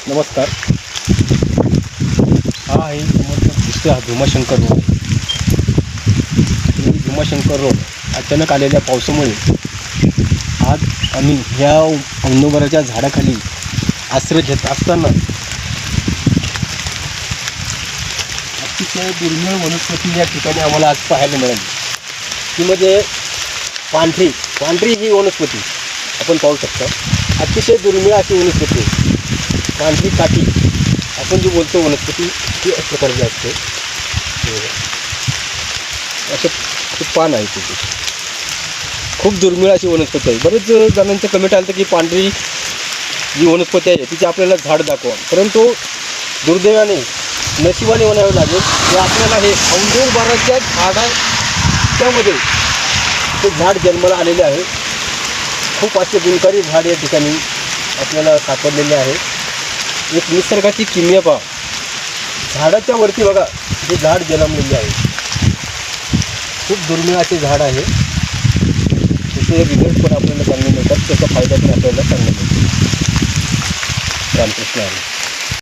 नमस्कार. हा आहे समोरचा दिसतोय हा भीमाशंकर रोड. भीमाशंकर रोड अचानक आलेल्या पावसामुळे आज आम्ही ह्या औंदुबराच्या झाडाखाली आश्रय घेत असताना अतिशय दुर्मिळ वनस्पती या ठिकाणी आम्हाला आज पाहायला मिळाली. ती म्हणजे पांढरी ही वनस्पती आपण पाहू शकतो. अतिशय दुर्मिळ अशी वनस्पती, पांढरी काठी आपण जी बोलतो वनस्पती ती अशा प्रकारची असते. असं पान आहे तिथे. खूप दुर्मिळ अशी वनस्पती आहे. बरेच जणांचं कमेंट आलं की पांढरी जी वनस्पती आहे तिचे आपल्याला झाड दाखवा, परंतु दुर्दैवाने नशिबाने म्हणावे लागेल की आपल्याला हे औंदुबराच्या झाडाच्यामध्ये ते झाड जन्माला आलेले आहे. खूप असे गुणकारी झाड या ठिकाणी आपल्याला सापडलेले आहे. एक निसर्गाची किमया पहा. झाडाच्या वरती बघा हे झाड जन्मलेले आहे. खूप दुर्मिळ असे झाड आहे. त्याचे रिझल्ट पण आपल्याला चांगले मिळतात, त्याचा फायदा पण आपल्याला चांगला मिळतो. रामकृष्ण आहे.